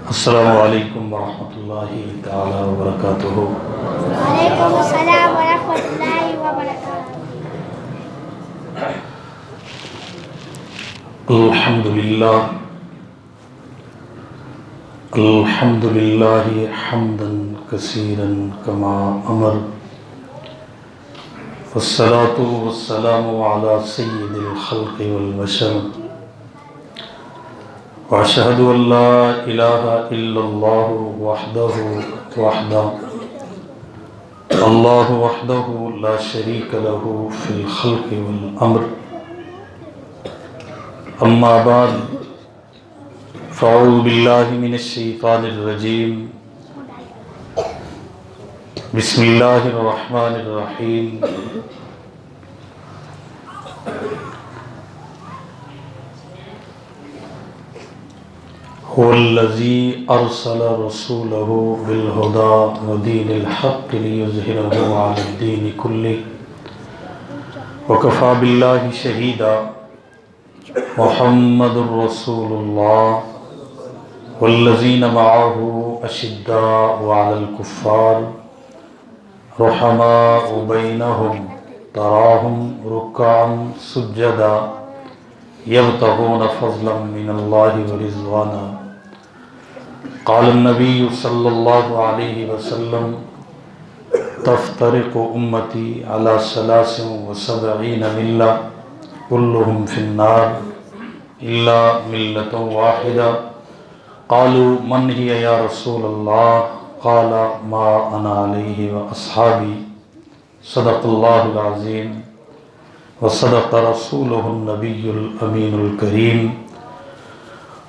السلام علیکم ورحمۃ اللہ تعالی وبرکاتہ۔ وعلیکم السلام ورحمۃ اللہ وبرکاتہ۔ الحمد للہ الحمد للہ حمدا کثیرا کما امر، والصلاة والسلام علی سید الخلق والبشر، واشہد ان لا الہ الا اللہ وحدہ اللہ وحدہ لا شریک لہ فی الخلق والامر، اما بعد فاعوذ باللہ من الشیطان الرجیم، بسم اللہ الرحمن الرحیم۔ هو الذی ارسل رسولہ بالہدی ودین الحق لیظہرہ علی الدین کلہ وکفی باللہ شہیدا۔ محمد رسول اللہ والذین معہ اشداء علی الکفار رحماء بینہم تراہم رکعا سجدا یبتغون فضلا من اللہ ورضوانا۔ قال النبی صلی اللہ علیہ وسلم تفترق امتی علی 73 ملہ كلهم في النار إلا ملة واحدة۔ قالوا من هي يا رسول الله؟ قال ما أنا عليه وأصحابي۔ صدق الله العظيم وصدق رسوله النبي الأمين الكريم۔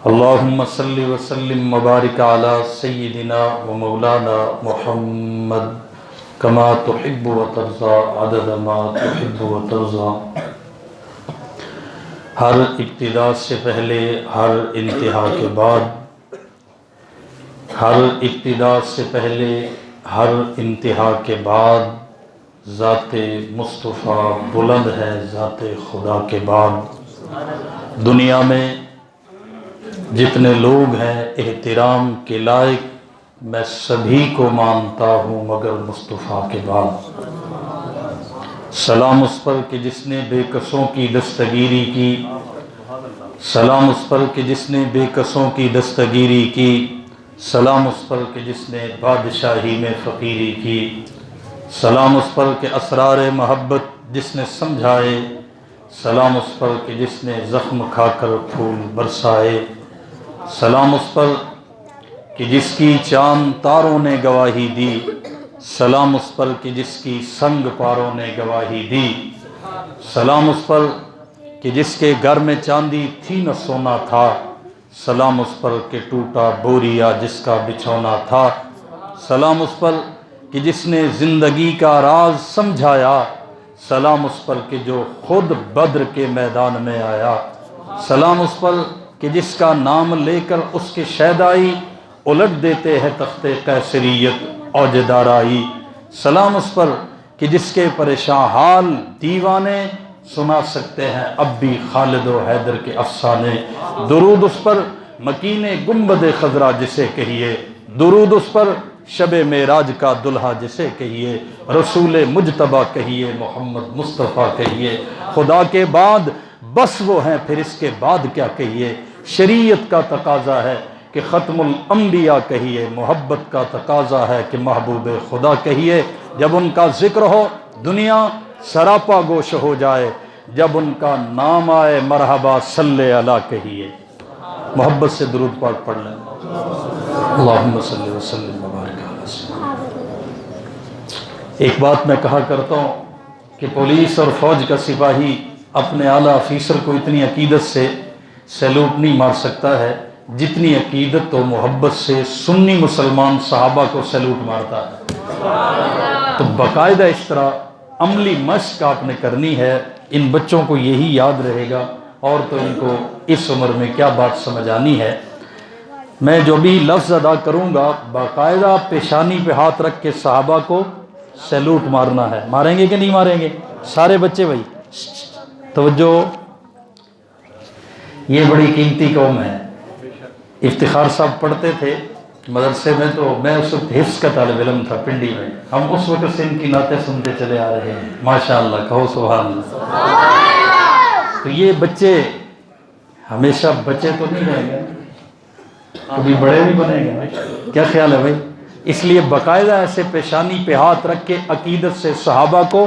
اللهم صل وسلم وبارك على سيدنا ومولانا محمد كما تحب وترضى عدد ما تحب وترضى۔ ہر ابتدا سے پہلے ہر انتہا کے بعد، ہر ابتدا سے پہلے ہر انتہا کے بعد، ذات مصطفیٰ بلند ہے ذات خدا کے بعد۔ دنیا میں جتنے لوگ ہیں احترام کے لائق، میں سبھی کو مانتا ہوں مگر مصطفیٰ کے بعد۔ سلام اس پر کہ جس نے بے کسوں کی دستگیری کی، سلام اس پر کہ جس نے بے کسوں کی دستگیری کی، سلام اس پر کہ جس نے بادشاہی میں فقیری کی، سلام اس پر کہ اسرار محبت جس نے سمجھائے، سلام اس پر کہ جس نے زخم کھا کر پھول برسائے، سلام اس پر کہ جس کی چاند تاروں نے گواہی دی، سلام اس پر کہ جس کی سنگ پاروں نے گواہی دی، سلام اس پر کہ جس کے گھر میں چاندی تھی نہ سونا تھا، سلام اس پر کہ ٹوٹا بوریا جس کا بچھونا تھا، سلام اس پر کہ جس نے زندگی کا راز سمجھایا، سلام اس پر کہ جو خود بدر کے میدان میں آیا، سلام اس پر کہ جس کا نام لے کر اس کے شیدائی الٹ دیتے ہیں تخت قیصریت اوج دارائی، سلام اس پر کہ جس کے پریشان حال دیوانے سنا سکتے ہیں اب بھی خالد و حیدر کے افسانے۔ درود اس پر مکین گنبد خضرا جسے کہیے، درود اس پر شب معراج کا دلہا جسے کہیے، رسول مجتبیٰ کہیے، محمد مصطفیٰ کہیے۔ خدا کے بعد بس وہ ہیں پھر اس کے بعد کیا کہیے۔ شریعت کا تقاضا ہے کہ ختم الانبیاء کہیے، محبت کا تقاضا ہے کہ محبوب خدا کہیے۔ جب ان کا ذکر ہو دنیا سراپا گوش ہو جائے، جب ان کا نام آئے مرحبا صلی اللہ کہیے۔ محبت سے درود پاک پڑھ لیں۔ اللہم صلی وسلم وبارک علی سیدنا۔ ایک بات میں کہا کرتا ہوں کہ پولیس اور فوج کا سپاہی اپنے اعلیٰ افیسر کو اتنی عقیدت سے سیلوٹ نہیں مار سکتا ہے جتنی عقیدت و محبت سے سنی مسلمان صحابہ کو سیلوٹ مارتا ہے۔ تو باقاعدہ اس طرح عملی مشق آپ نے کرنی ہے۔ ان بچوں کو یہی یاد رہے گا اور تو ان کو اس عمر میں کیا بات سمجھ آنی ہے۔ میں جو بھی لفظ ادا کروں گا باقاعدہ پیشانی پہ ہاتھ رکھ کے صحابہ کو سیلوٹ مارنا ہے۔ ماریں گے کہ نہیں ماریں گے؟ سارے بچے بھائی توجہ، یہ بڑی قیمتی قوم ہے۔ افتخار صاحب پڑھتے تھے مدرسے میں تو میں اس وقت حفظ کا طالب علم تھا پنڈی میں، ہم اس وقت سے ان کی نعتیں سنتے چلے آ رہے ہیں، ماشاءاللہ، کہو سبحان اللہ۔ تو یہ بچے ہمیشہ بچے تو نہیں رہیں گے، کبھی بڑے بھی بنیں گے، کیا خیال ہے بھائی؟ اس لیے باقاعدہ ایسے پیشانی پہ ہاتھ رکھ کے عقیدت سے صحابہ کو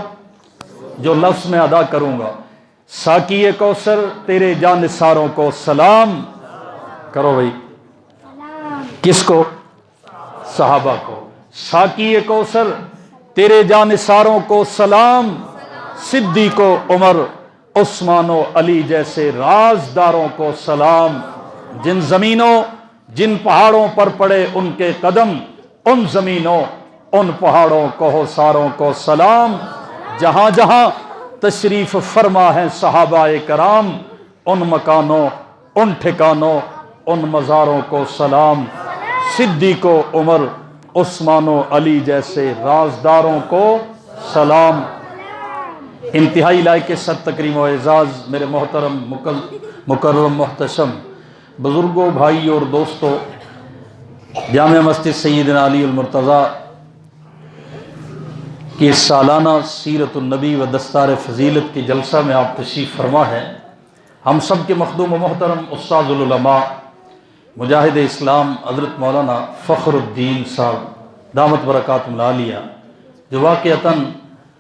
جو لفظ میں ادا کروں گا، ساقی کوثر تیرے جانثاروں کو سلام کرو بھائی، کس کو؟ صحابہ کو۔ ساقی کوثر تیرے جانثاروں کو سلام، صدیق و عمر عثمان و علی جیسے رازداروں کو سلام، جن زمینوں جن پہاڑوں پر پڑے ان کے قدم، ان زمینوں ان پہاڑوں کو ساروں کو سلام، جہاں جہاں تشریف فرما ہے صحابہ کرام، ان مکانوں ان ٹھکانوں ان مزاروں کو سلام، صدیق و عمر عثمان و علی جیسے رازداروں کو سلام۔ انتہائی لائق صد تکریم و اعزاز میرے محترم مکرم محتشم بزرگوں، بھائی اور دوستوں، جامع مسجد سیدنا علی المرتضیٰ کی سالانہ سیرت النبی و دستار فضیلت کے جلسہ میں آپ تشریف فرما ہے۔ ہم سب کے مخدوم و محترم استاذ العلماء مجاہد اسلام حضرت مولانا فخر الدین صاحب دامت برکاتہم العالیہ، جو واقعتاً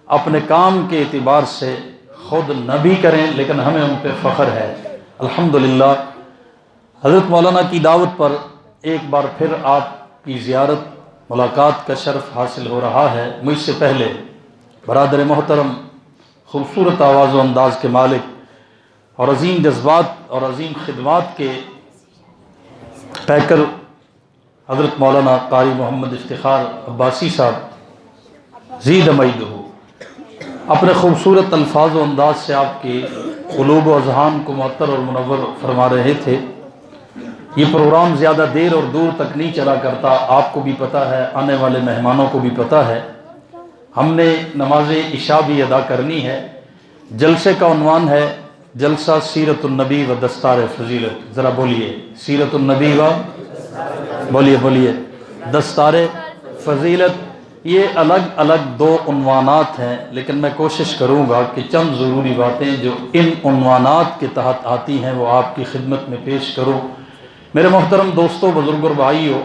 اپنے کام کے اعتبار سے خود نہ بھی کریں لیکن ہمیں ان پہ فخر ہے، الحمدللہ۔ حضرت مولانا کی دعوت پر ایک بار پھر آپ کی زیارت ملاقات کا شرف حاصل ہو رہا ہے۔ مجھ سے پہلے برادر محترم، خوبصورت آواز و انداز کے مالک اور عظیم جذبات اور عظیم خدمات کے پیکر حضرت مولانا قاری محمد افتخار عباسی صاحب زید امید ہو، اپنے خوبصورت الفاظ و انداز سے آپ کے قلوب و اذہان کو معطر اور منور فرما رہے تھے۔ یہ پروگرام زیادہ دیر اور دور تک نہیں چلا کرتا، آپ کو بھی پتہ ہے، آنے والے مہمانوں کو بھی پتہ ہے۔ ہم نے نماز عشاء بھی ادا کرنی ہے۔ جلسے کا عنوان ہے جلسہ سیرت النبی و دستار فضیلت، ذرا بولیے سیرت النبی و بولیے دستار فضیلت۔ یہ الگ الگ دو عنوانات ہیں، لیکن میں کوشش کروں گا کہ چند ضروری باتیں جو ان عنوانات کے تحت آتی ہیں وہ آپ کی خدمت میں پیش کروں۔ میرے محترم دوستوں، بزرگوں اور بھائیوں،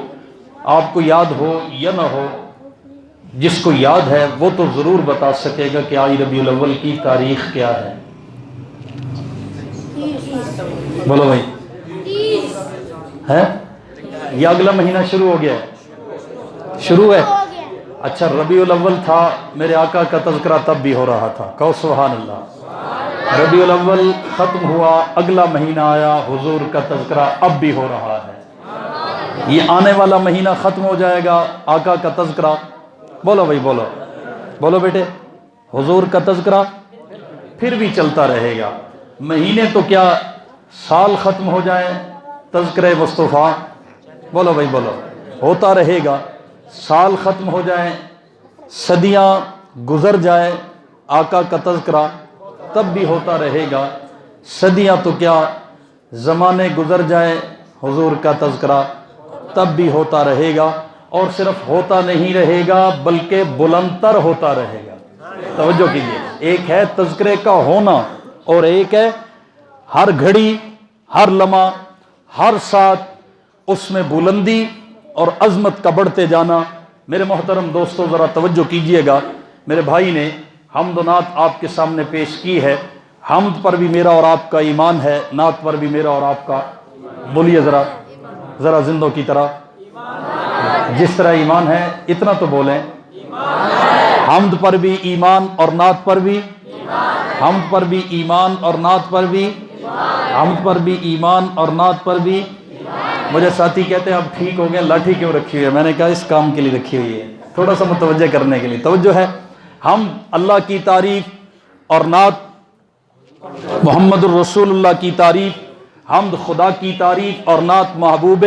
آپ کو یاد ہو یا نہ ہو، جس کو یاد ہے وہ تو ضرور بتا سکے گا کہ آئی ربیع الاول کی تاریخ کیا ہے؟ بولو بھائی، ہے یہ اگلا مہینہ شروع ہو گیا ہے؟ شروع ہے؟ اچھا، ربیع الاول تھا، میرے آقا کا تذکرہ تب بھی ہو رہا تھا، کہو سبحان اللہ۔ ربیع الاول ختم ہوا، اگلا مہینہ آیا، حضور کا تذکرہ اب بھی ہو رہا ہے۔ یہ آنے والا مہینہ ختم ہو جائے گا، آقا کا تذکرہ، بولو بھائی بولو بیٹے، حضور کا تذکرہ پھر بھی چلتا رہے گا۔ مہینے تو کیا سال ختم ہو جائے، تذکرہ مصطفیٰ، بولو بھائی بولو، ہوتا رہے گا۔ سال ختم ہو جائیں، صدیاں گزر جائیں، آقا کا تذکرہ تب بھی ہوتا رہے گا۔ صدیاں تو کیا زمانے گزر جائیں، حضور کا تذکرہ تب بھی ہوتا رہے گا، اور صرف ہوتا نہیں رہے گا بلکہ بلندتر ہوتا رہے گا۔ توجہ کیجئے، ایک ہے تذکرے کا ہونا اور ایک ہے ہر گھڑی، ہر لمحہ، ہر ساتھ اس میں بلندی اور عظمت کا بڑھتے جانا۔ میرے محترم دوستو، ذرا توجہ کیجئے گا، میرے بھائی نے حمد و نعت آپ کے سامنے پیش کی ہے۔ حمد پر بھی میرا اور آپ کا ایمان ہے، نعت پر بھی میرا اور آپ کا، بولیے ذرا زندوں کی طرح، جس طرح ایمان ہے اتنا تو بولیں۔ حمد پر بھی ایمان اور نعت پر بھی، حمد پر بھی ایمان اور نعت پر بھی، حمد پر بھی ایمان اور نعت پر بھی۔ مجھے ساتھی کہتے ہیں اب ٹھیک ہو گئے، لاٹھی کیوں رکھی ہوئی ہے؟ میں نے کہا اس کام کے لیے رکھی ہوئی ہے، تھوڑا سا متوجہ کرنے کے لیے۔ توجہ ہے، ہم اللہ کی تعریف اور نعت محمد الرسول اللہ کی تعریف، حمد خدا کی تعریف اور نعت محبوب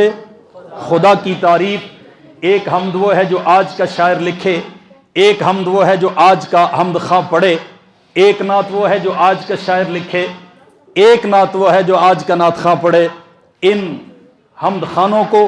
خدا کی تعریف۔ ایک حمد وہ ہے جو آج کا شاعر لکھے، ایک حمد وہ ہے جو آج کا حمد خواں پڑھے، ایک نعت وہ ہے جو آج کا شاعر لکھے، ایک نعت وہ ہے جو آج کا نعت خواں پڑھے۔ ان حمد خانوں کو،